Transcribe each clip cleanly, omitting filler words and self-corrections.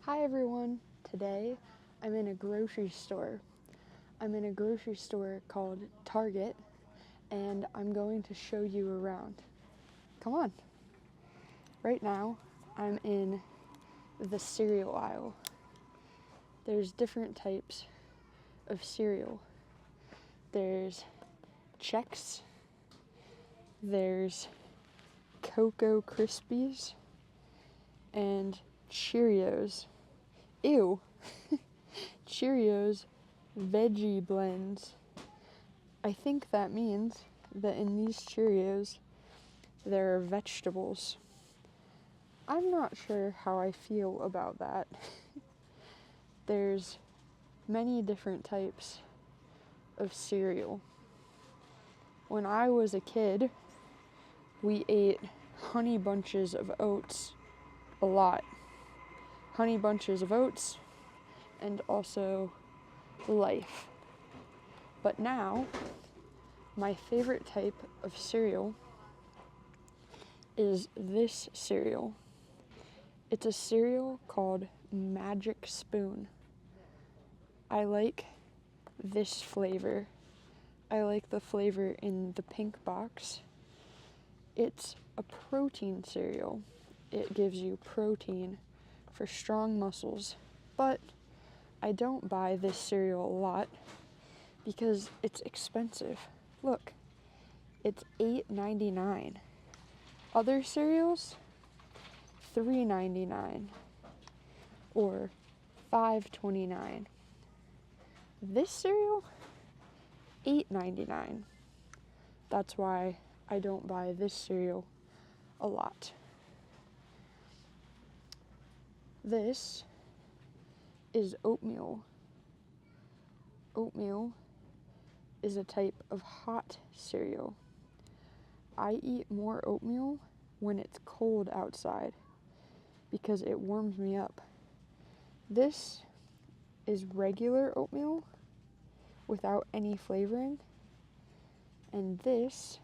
Hi everyone, today I'm in a grocery store. I'm in a grocery store called Target and I'm going to show you around. Come on. Right now I'm in the cereal aisle. There's different types of cereal. There's Chex, there's Cocoa Krispies, and Cheerios. Ew. Cheerios veggie blends. I think that means that in these Cheerios there are vegetables. I'm not sure how I feel about that. There's many different types of cereal. When I was a kid, we ate Honey Bunches of Oats a lot. Honey Bunches of Oats and also Life. But now, my favorite type of cereal is this cereal. It's a cereal called Magic Spoon. I like this flavor. I like the flavor in the pink box. It's a protein cereal. It gives you protein for strong muscles, but I don't buy this cereal a lot because it's expensive. Look, it's $8.99. Other cereals, $3.99 or $5.29. This cereal, $8.99. That's why I don't buy this cereal a lot. This is oatmeal. Oatmeal is a type of hot cereal. I eat more oatmeal when it's cold outside because it warms me up. This is regular oatmeal without any flavoring, and this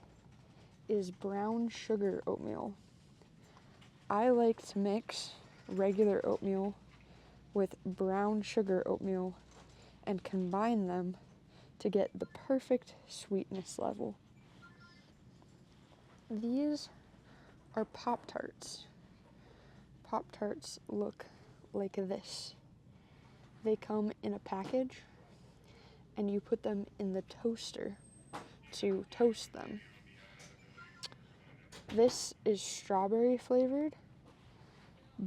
is brown sugar oatmeal. I like to mix regular oatmeal with brown sugar oatmeal and combine them to get the perfect sweetness level. These are Pop-Tarts. Pop-Tarts look like this. They come in a package and you put them in the toaster to toast them. This is strawberry flavored,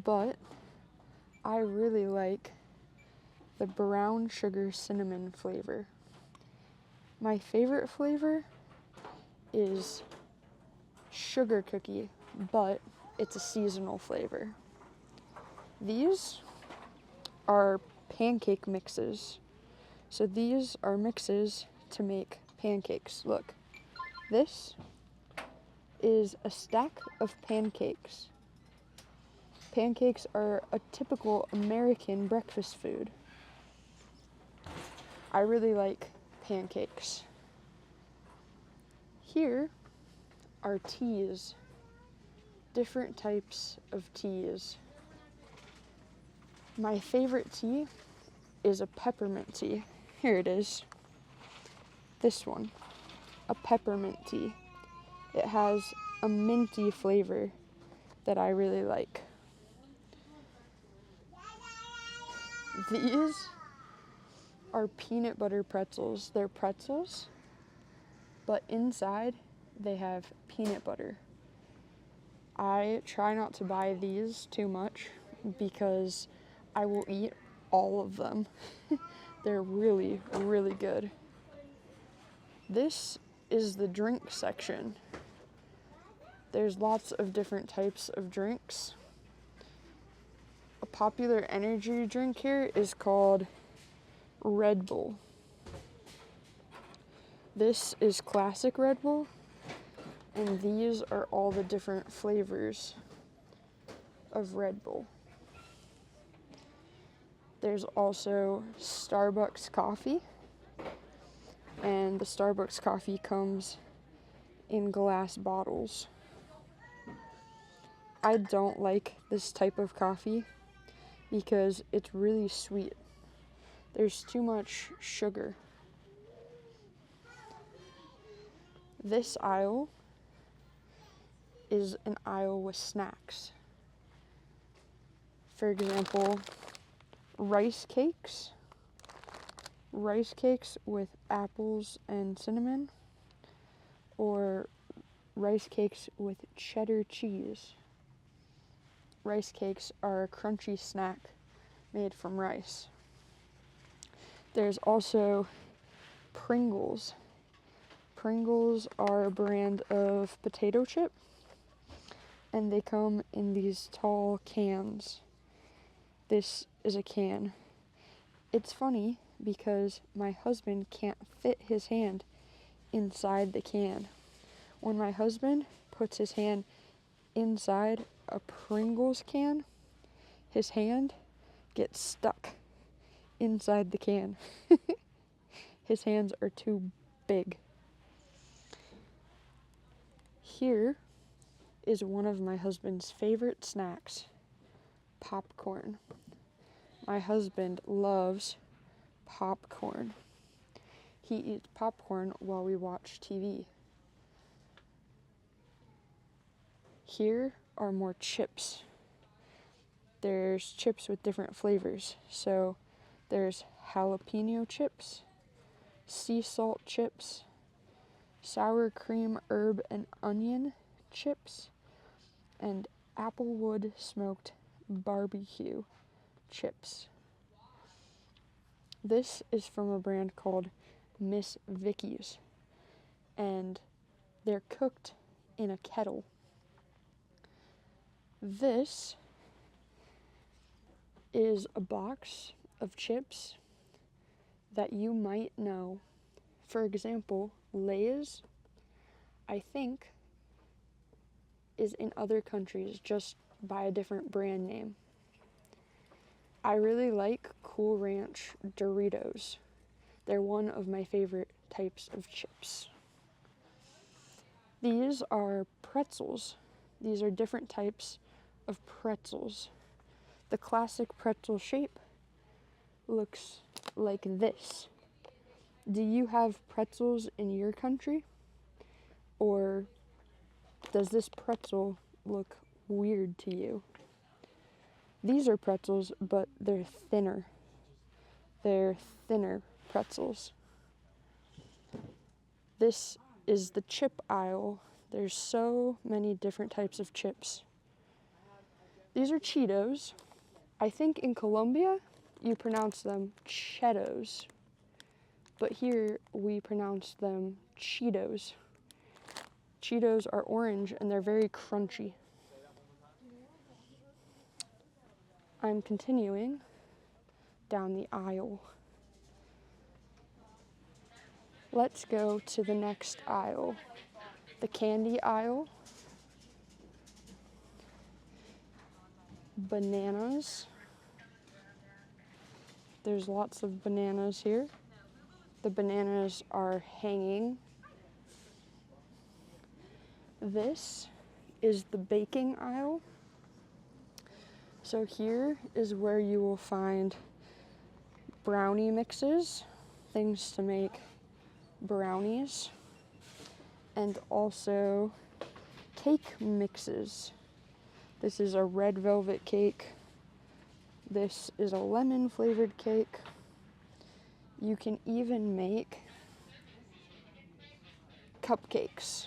but I really like the brown sugar cinnamon flavor. My favorite flavor is sugar cookie, but it's a seasonal flavor. These are pancake mixes. So these are mixes to make pancakes. Look, this is a stack of pancakes. Pancakes are a typical American breakfast food. I really like pancakes. Here are teas, different types of teas. My favorite tea is a peppermint tea. Here it is. This one, a peppermint tea. It has a minty flavor that I really like. These are peanut butter pretzels. They're pretzels, but inside they have peanut butter. I try not to buy these too much because I will eat all of them. They're really, really good. This is the drink section. There's lots of different types of drinks. A popular energy drink here is called Red Bull. This is classic Red Bull, and these are all the different flavors of Red Bull. There's also Starbucks coffee, and the Starbucks coffee comes in glass bottles. I don't like this type of coffee because it's really sweet. There's too much sugar. This aisle is an aisle with snacks. For example, rice cakes with apples and cinnamon, or rice cakes with cheddar cheese. Rice cakes are a crunchy snack made from rice. There's also Pringles. Pringles are a brand of potato chip, and they come in these tall cans. This is a can. It's funny because my husband can't fit his hand inside the can. When my husband puts his hand inside a Pringles can, his hand gets stuck inside the can. His hands are too big. Here is one of my husband's favorite snacks, popcorn. My husband loves popcorn. He eats popcorn while we watch TV. Here are more chips. There's chips with different flavors. So there's jalapeno chips, sea salt chips, sour cream, herb, and onion chips, and applewood smoked barbecue chips. This is from a brand called Miss Vicky's, and they're cooked in a kettle. This is a box of chips that you might know. For example, Lay's, I think, is in other countries just by a different brand name. I really like Cool Ranch Doritos. They're one of my favorite types of chips. These are pretzels. These are different types of pretzels. The classic pretzel shape looks like this. Do you have pretzels in your country? Or does this pretzel look weird to you? These are pretzels, but they're thinner. They're thinner pretzels. This is the chip aisle. There's so many different types of chips. These are Cheetos. I think in Colombia, you pronounce them Cheetos, but here we pronounce them Cheetos. Cheetos are orange and they're very crunchy. I'm continuing down the aisle. Let's go to the next aisle, the candy aisle. Bananas. There's lots of bananas here. The bananas are hanging. This is the baking aisle. So here is where you will find brownie mixes, things to make brownies, and also cake mixes. This is a red velvet cake. This is a lemon flavored cake. You can even make cupcakes.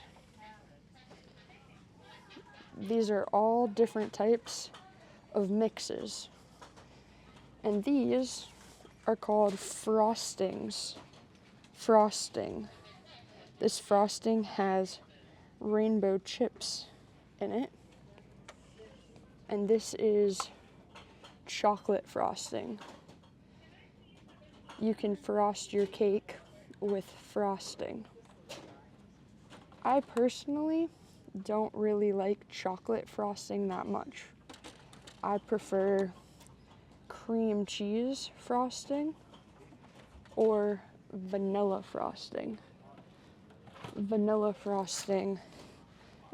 These are all different types of mixes. And these are called frostings. Frosting. This frosting has rainbow chips in it. And this is chocolate frosting. You can frost your cake with frosting. I personally don't really like chocolate frosting that much. I prefer cream cheese frosting or vanilla frosting. Vanilla frosting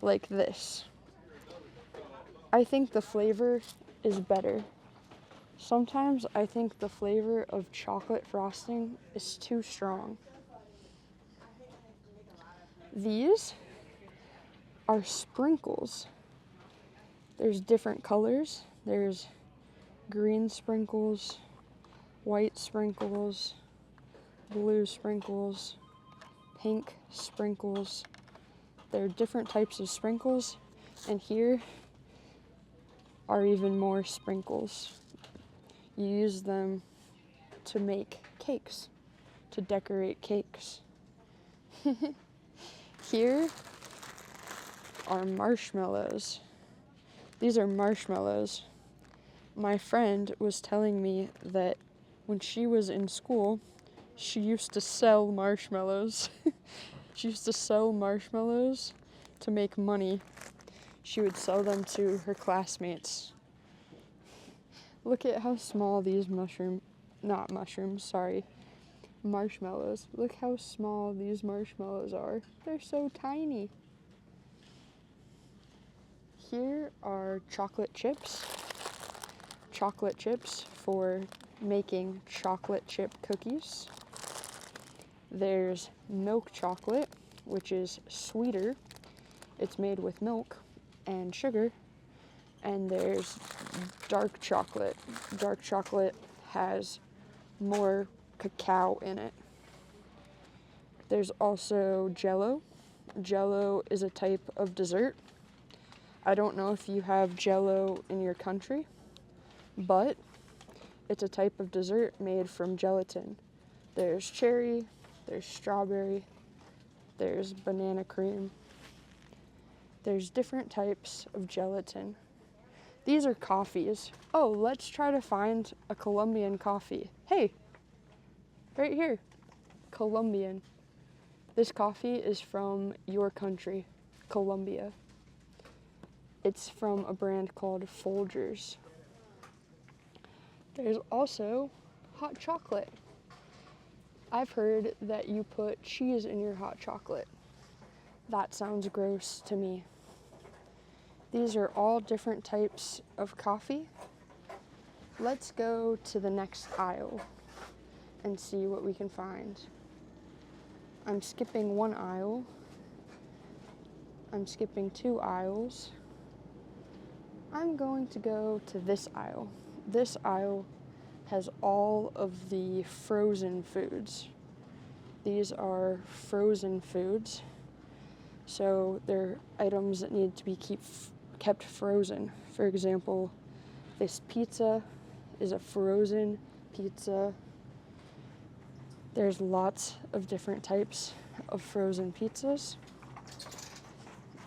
like this. I think the flavor is better. Sometimes I think the flavor of chocolate frosting is too strong. These are sprinkles. There's different colors. There's green sprinkles, white sprinkles, blue sprinkles, pink sprinkles. There are different types of sprinkles, and here are even more sprinkles. You use them to make cakes, to decorate cakes. Here are marshmallows. These are marshmallows. My friend was telling me that when she was in school, she used to sell marshmallows. She used to sell marshmallows to make money. She would sell them to her classmates. Look at how small these marshmallows. Look how small these marshmallows are. They're so tiny. Here are chocolate chips. Chocolate chips for making chocolate chip cookies. There's milk chocolate, which is sweeter. It's made with milk and sugar. And there's dark chocolate. Dark chocolate has more cacao in it. There's also Jell-O. Jell-O is a type of dessert. I don't know if you have Jell-O in your country, but it's a type of dessert made from gelatin. There's cherry, there's strawberry, there's banana cream. There's different types of gelatin. These are coffees. Oh, let's try to find a Colombian coffee. Hey, right here, Colombian. This coffee is from your country, Colombia. It's from a brand called Folgers. There's also hot chocolate. I've heard that you put cheese in your hot chocolate. That sounds gross to me. These are all different types of coffee. Let's go to the next aisle and see what we can find. I'm skipping one aisle. I'm skipping 2 aisles. I'm going to go to this aisle. This aisle has all of the frozen foods. These are frozen foods, so they're items that need to be kept frozen. For example, this pizza is a frozen pizza. There's lots of different types of frozen pizzas.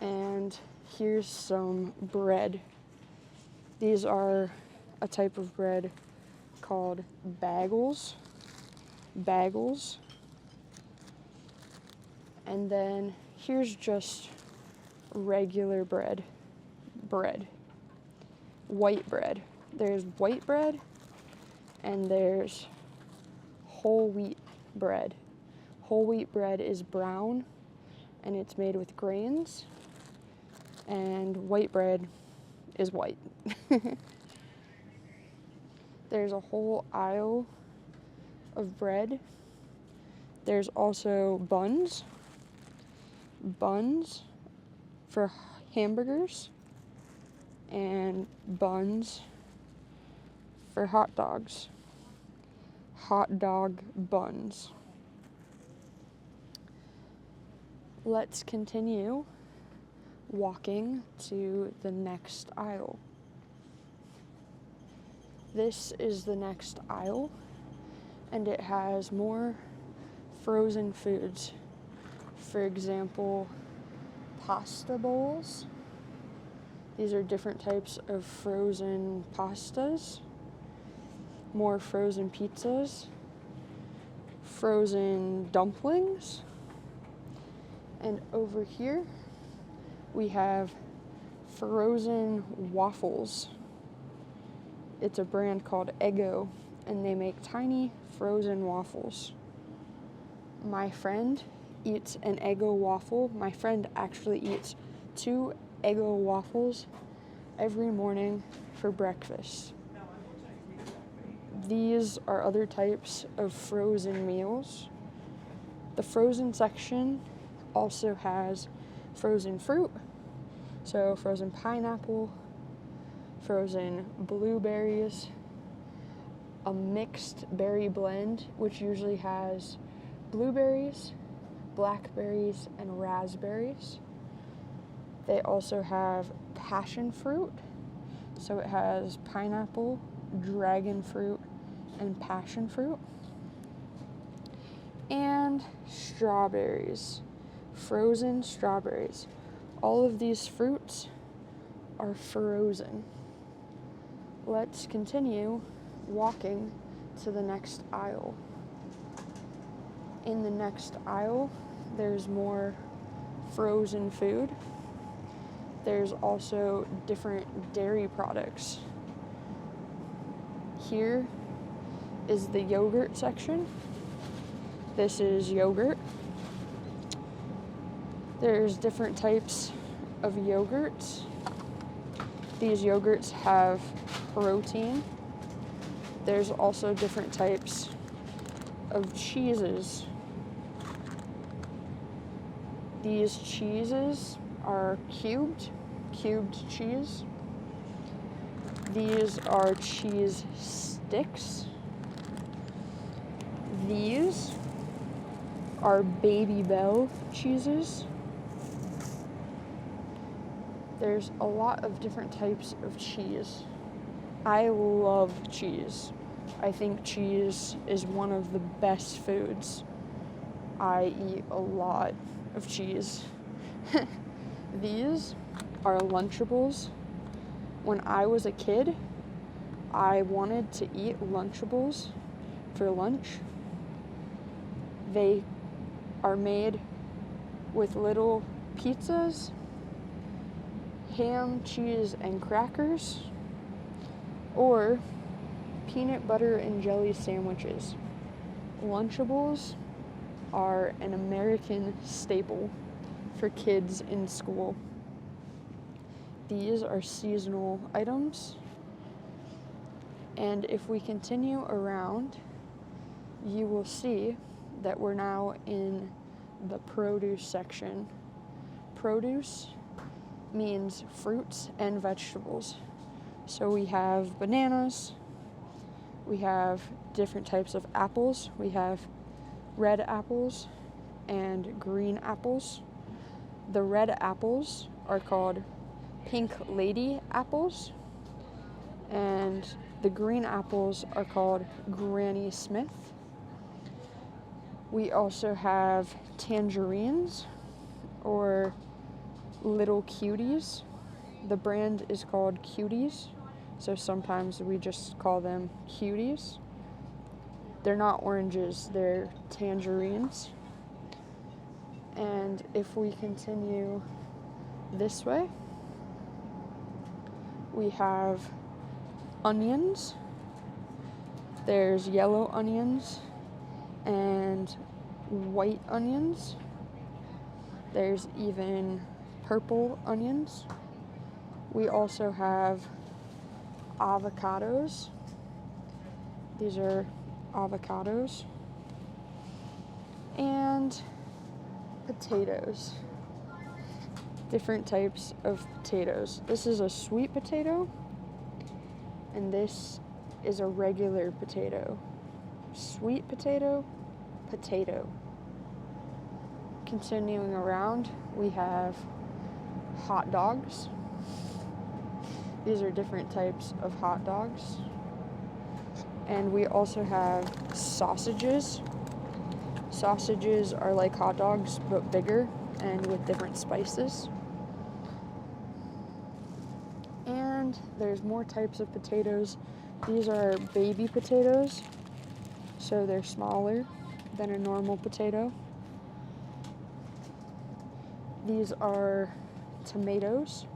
And here's some bread. These are a type of bread called bagels. Bagels. And then here's just regular bread. White bread. There's white bread and there's whole wheat bread. Whole wheat bread is brown and it's made with grains, and white bread is white. There's a whole aisle of bread. There's also buns for hamburgers, and buns for hot dogs. Hot dog buns. Let's continue walking to the next aisle. This is the next aisle, and it has more frozen foods. For example, pasta bowls. These are different types of frozen pastas. More frozen pizzas. Frozen dumplings. And over here, we have frozen waffles. It's a brand called Eggo, and they make tiny frozen waffles. My friend eats an Eggo waffle. My friend actually eats 2 Eggo waffles every morning for breakfast. These are other types of frozen meals. The frozen section also has frozen fruit, so frozen pineapple, frozen blueberries, a mixed berry blend, which usually has blueberries, blackberries, and raspberries. They also have passion fruit, so it has pineapple, dragon fruit, and passion fruit. And strawberries, frozen strawberries. All of these fruits are frozen. Let's continue walking to the next aisle. In the next aisle, there's more frozen food. There's also different dairy products. Here is the yogurt section. This is yogurt. There's different types of yogurts. These yogurts have protein. There's also different types of cheeses. These cheeses are cubed cheese. These are cheese sticks. These are Baby Bell cheeses. There's a lot of different types of cheese. I love cheese. I think cheese is one of the best foods. I eat a lot of cheese. These are Lunchables. When I was a kid, I wanted to eat Lunchables for lunch. They are made with little pizzas, ham, cheese, and crackers, or peanut butter and jelly sandwiches. Lunchables are an American staple for kids in school. These are seasonal items. And if we continue around, you will see that we're now in the produce section. Produce means fruits and vegetables. So we have bananas, we have different types of apples, we have red apples and green apples. The red apples are called pink lady apples, and the green apples are called Granny Smith. We also have tangerines, or little cuties. The brand is called Cuties, so sometimes we just call them cuties. They're not oranges, they're tangerines. And if we continue this way, we have onions. There's yellow onions and white onions. There's even purple onions. We also have avocados. These are avocados. And potatoes. Different types of potatoes. This is a sweet potato, and this is a regular potato. Sweet potato, potato. Continuing around, we have hot dogs. These are different types of hot dogs. And we also have sausages. Sausages are like hot dogs, but bigger and with different spices. And there's more types of potatoes. These are baby potatoes, so they're smaller than a normal potato. These are tomatoes,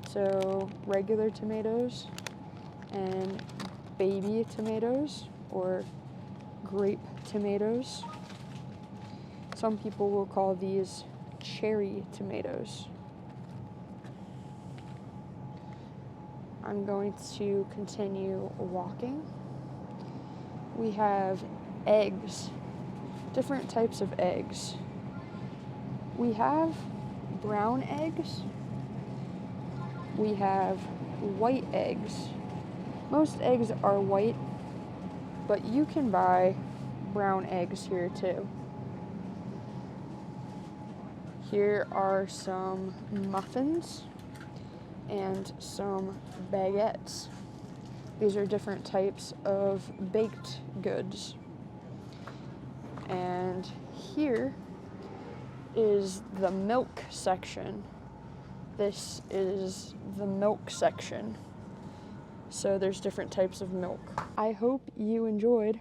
so regular tomatoes and baby tomatoes or grape tomatoes. Some people will call these cherry tomatoes. I'm going to continue walking. We have eggs, different types of eggs. We have brown eggs. We have white eggs. Most eggs are white, but you can buy brown eggs here too. Here are some muffins and some baguettes. These are different types of baked goods. And here is the milk section. This is the milk section. So there's different types of milk. I hope you enjoyed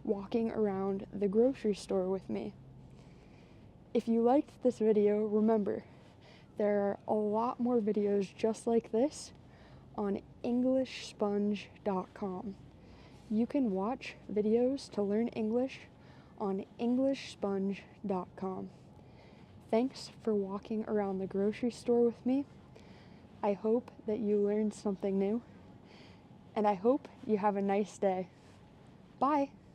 walking around the grocery store with me. If you liked this video, remember, there are a lot more videos just like this on EnglishSponge.com. You can watch videos to learn English on EnglishSponge.com. Thanks for walking around the grocery store with me. I hope that you learned something new, and I hope you have a nice day. Bye!